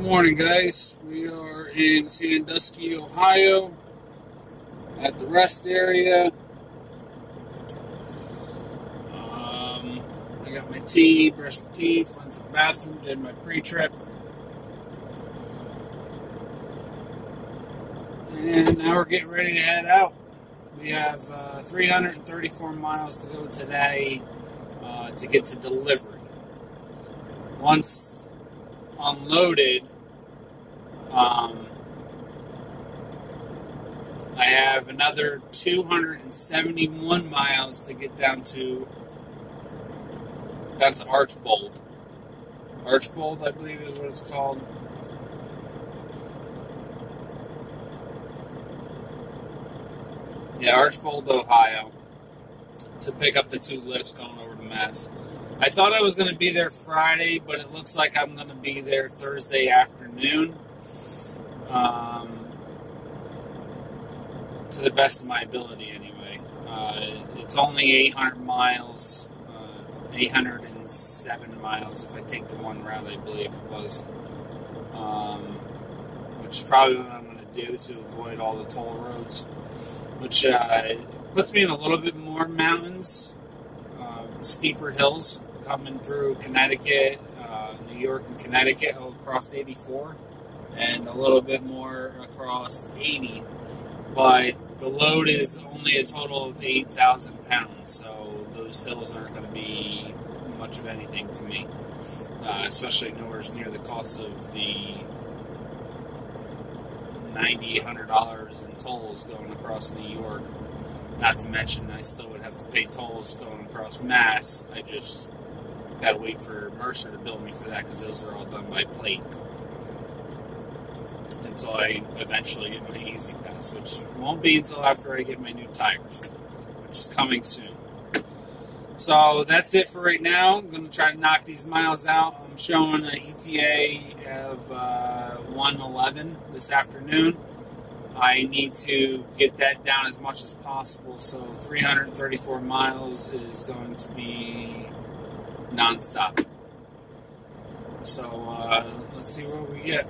Morning, guys. We are in Sandusky, Ohio, at the rest area. I got my tea, brushed my teeth, went to the bathroom, did my pre-trip, and now we're getting ready to head out. We have 334 miles to go today to get to delivery. Once unloaded, I have another 271 miles to get down to Archbold. Archbold, I believe, is what it's called. Yeah, Archbold, Ohio, to pick up the two lifts going over to Mass. I thought I was going to be there Friday, but it looks like I'm going to be there Thursday afternoon. To the best of my ability, anyway. It's only 800 miles, 807 miles if I take the one route, I believe it was. Which is probably what I'm going to do to avoid all the toll roads. Which puts me in a little bit more mountains, steeper hills coming through Connecticut, New York and Connecticut across 84, and a little bit more across 80. But the load is only a total of 8,000 pounds, so those hills aren't going to be much of anything to me, especially nowhere near the cost of the $9,800 in tolls going across New York. Not to mention, I still would have to pay tolls going across Mass. I just gotta wait for Mercer to bill me for that because those are all done by plate. Until I eventually get my Easy Pass, which won't be until after I get my new tires, which is coming soon. So that's it for right now. I'm going to try to knock these miles out. I'm showing an ETA of 111 this afternoon. I need to get that down as much as possible, so 334 miles is going to be non-stop. So let's see what we get.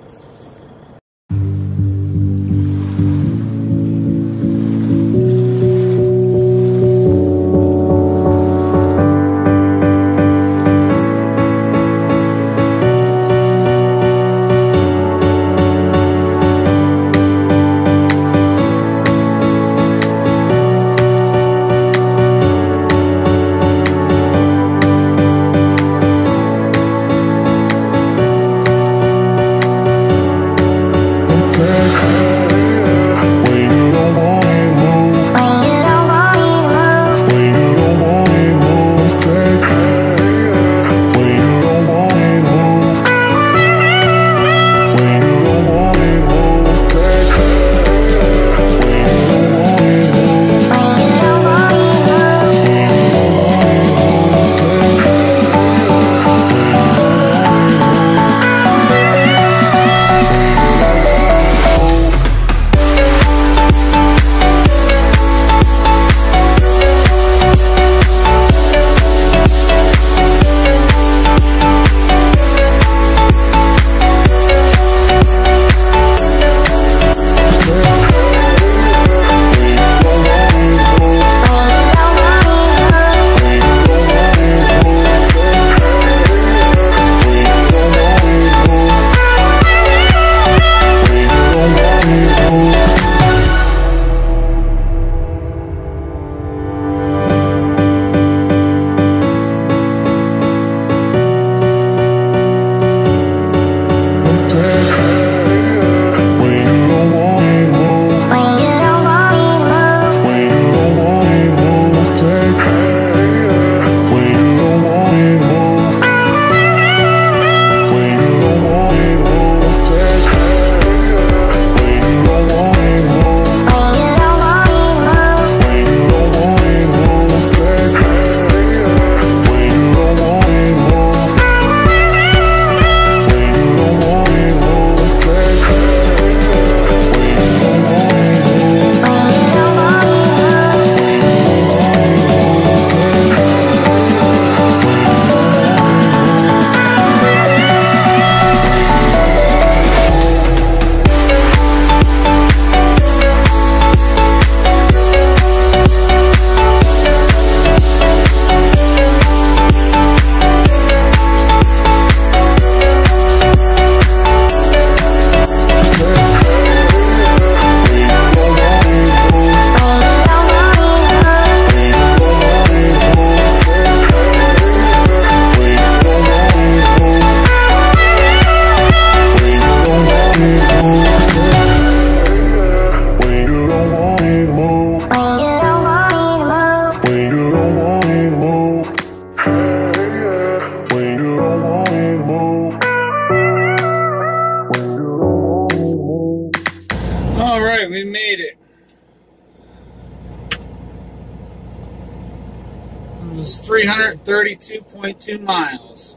was 332.2 miles.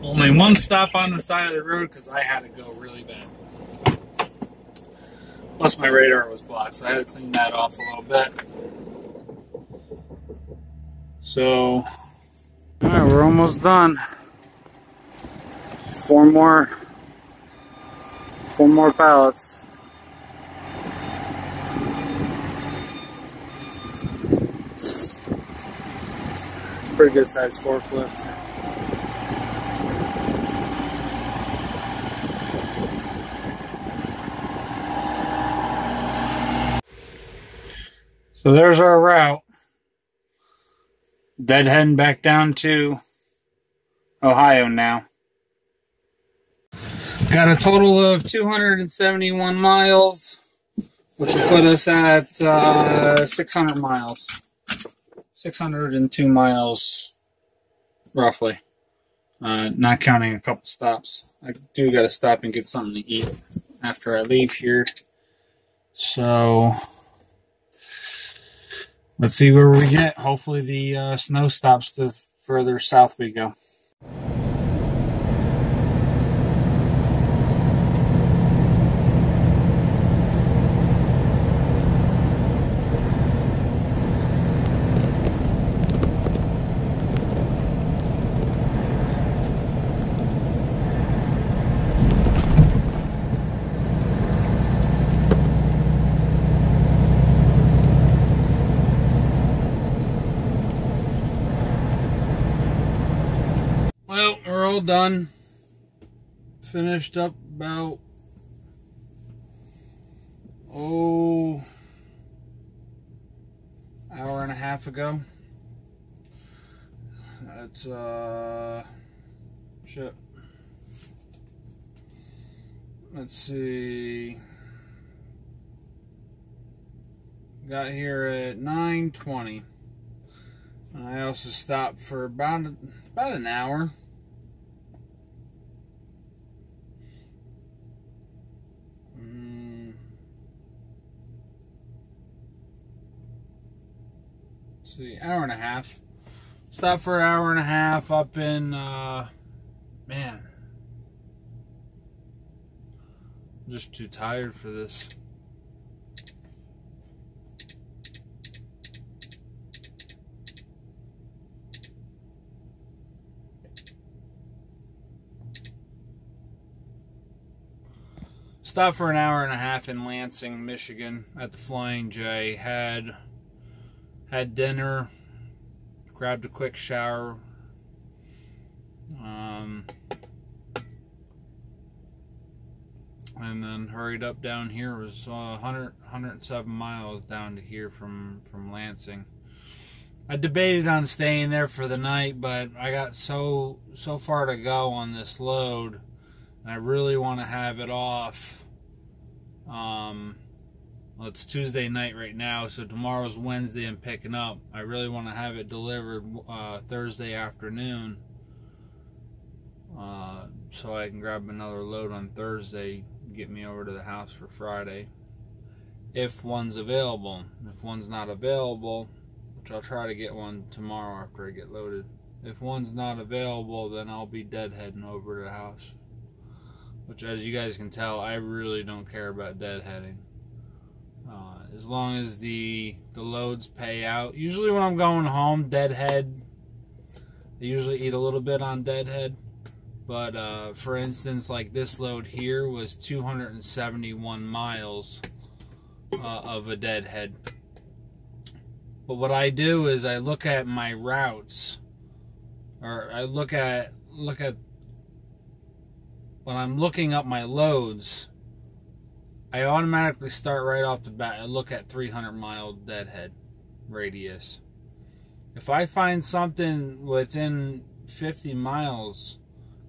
Only one stop on the side of the road because I had to go really bad. Plus my radar was blocked, so I had to clean that off a little bit. So, alright, we're almost done. Four more pallets. Pretty good sized forklift. So there's our route. Deadheading back down to Ohio now. Got a total of 271 miles, which will put us at 600 miles. 602 miles, roughly. Not counting a couple stops. I do got to stop and get something to eat after I leave here. So, let's see where we get. Hopefully the snow stops the further south we go. Well, we're all done. Finished up about, hour and a half ago. That's, shit. Let's see. Got here at 9:20. And I also stopped for about an hour. Let's see, hour and a half. Stopped for an hour and a half up in, man, I'm just too tired for this. Stopped for an hour and a half in Lansing, Michigan at the Flying J. Had dinner, grabbed a quick shower, and then hurried up down here. It was 107 miles down to here from Lansing. I debated on staying there for the night, but I got so far to go on this load, and I really want to have it off. Well, it's Tuesday night right now, so tomorrow's Wednesday I'm picking up. I really want to have it delivered Thursday afternoon, so I can grab another load on Thursday, get me over to the house for Friday, if one's available. If one's not available, which I'll try to get one tomorrow after I get loaded. If one's not available, then I'll be deadheading over to the house. Which, as you guys can tell, I really don't care about deadheading. As long as the loads pay out. Usually when I'm going home, deadhead, I usually eat a little bit on deadhead. But for instance, like this load here was 271 miles of a deadhead. But what I do is I look at my routes, or I look at when I'm looking up my loads, I automatically start right off the bat. I look at 300-mile deadhead radius. If I find something within 50 miles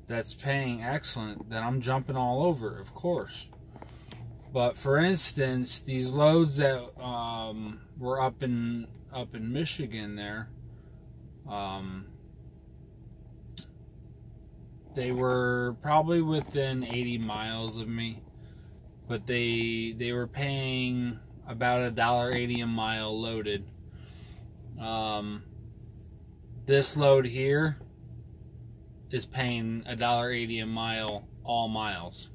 that's paying excellent, then I'm jumping all over, of course. But for instance, these loads that were up in Michigan there, they were probably within 80 miles of me, but they were paying about $1.80 a mile loaded. This load here is paying $1.80 a mile, all miles.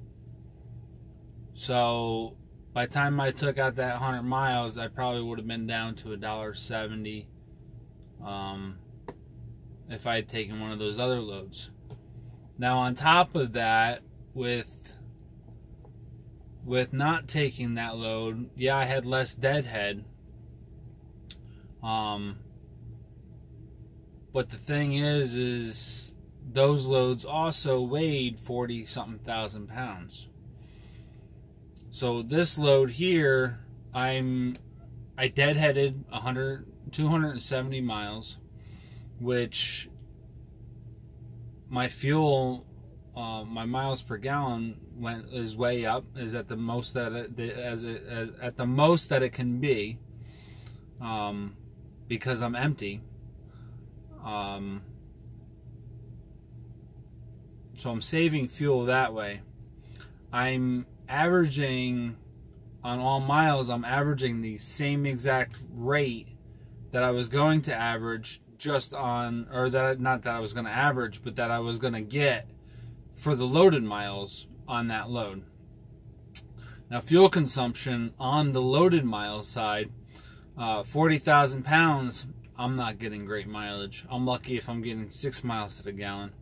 So by the time I took out that 100 miles, I probably would have been down to $1.70 if I had taken one of those other loads. Now on top of that, with not taking that load, yeah, I had less deadhead. But the thing is those loads also weighed 40-something thousand pounds. So this load here, I deadheaded 270 miles, which my fuel, my miles per gallon is way up, is at the most that at the most that it can be, because I'm empty. So I'm saving fuel that way. I'm averaging on all miles, I'm averaging the same exact rate that I was going to average just on, or that, not that I was going to average, but that I was going to get for the loaded miles on that load. Now fuel consumption on the loaded miles side, 40,000 pounds, I'm not getting great mileage. I'm lucky if I'm getting 6 miles to the gallon.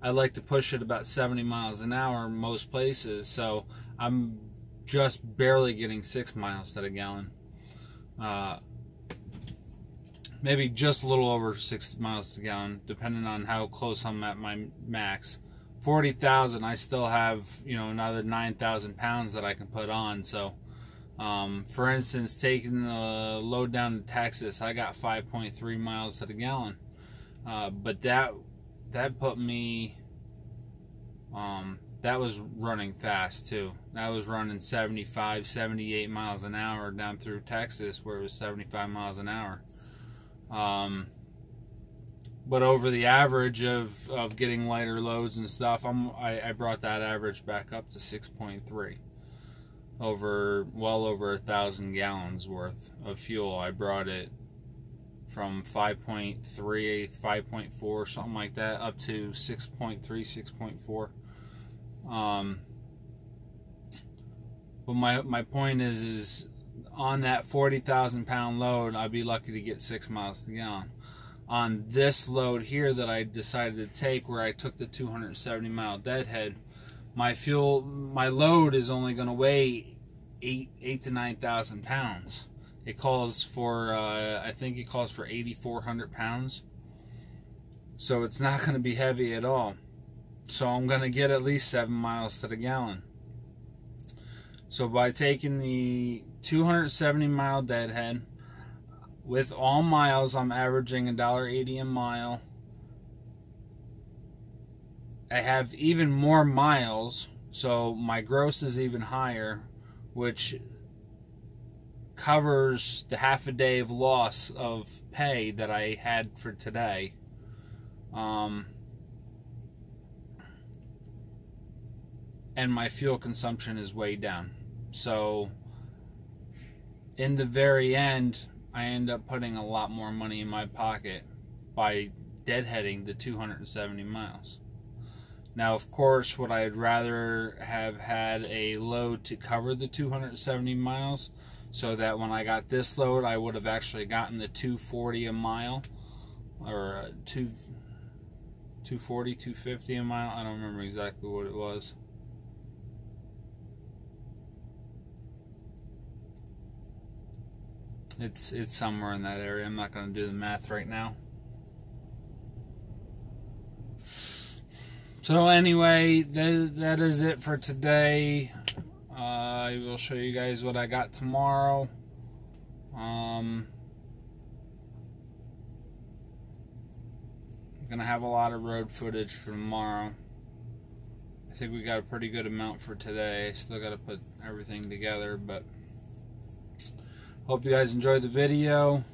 I like to push it about 70 miles an hour in most places, so I'm just barely getting 6 miles to the gallon. Maybe just a little over 6 miles to the gallon, depending on how close I'm at my max. 40,000, I still have, you know, another 9,000 pounds that I can put on. So, for instance, taking the load down to Texas, I got 5.3 miles to the gallon. But that put me, that was running fast too. That was running 75, 78 miles an hour down through Texas, where it was 75 miles an hour. But over the average of getting lighter loads and stuff, I brought that average back up to 6.3. Well over 1,000 gallons worth of fuel. I brought it from 5.3, 5.4, something like that, up to 6.3, 6.4. But my point is on that 40,000 pound load, I'd be lucky to get 6 miles to the gallon. On this load here that I decided to take, where I took the 270 mile deadhead, my load is only going to weigh 8 to 9,000 pounds. It calls for, I think it calls for 8,400 pounds. So it's not going to be heavy at all. So I'm going to get at least 7 miles to the gallon. So by taking the 270 mile deadhead, with all miles, I'm averaging $1.80 a mile. I have even more miles, so my gross is even higher, which covers the half a day of loss of pay that I had for today. And my fuel consumption is way down. So in the very end, I end up putting a lot more money in my pocket by deadheading the 270 miles. Now, of course, would I rather have had a load to cover the 270 miles, so that when I got this load, I would have actually gotten the 240 a mile, or 240, 250 a mile. I don't remember exactly what it was. It's somewhere in that area. I'm not going to do the math right now. So anyway, that is it for today. I will show you guys what I got tomorrow. I'm going to have a lot of road footage for tomorrow. I think we got a pretty good amount for today. Still got to put everything together, but hope you guys enjoyed the video.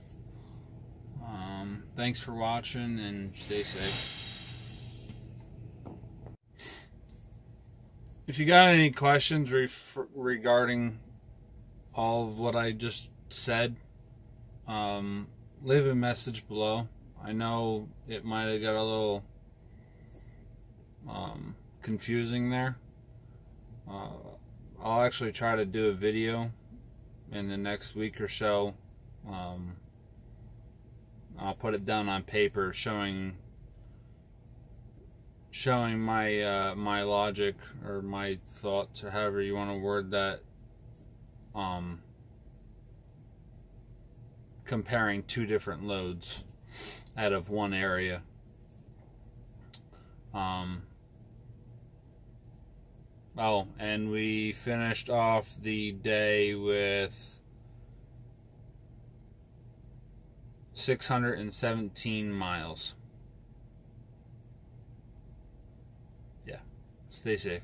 Thanks for watching, and stay safe. If you got any questions regarding all of what I just said, leave a message below. I know it might have got a little confusing there. I'll actually try to do a video in the next week or so. I'll put it down on paper showing my my logic or my thoughts, or however you want to word that, comparing two different loads out of one area. Oh, and we finished off the day with 617 miles. Yeah, stay safe.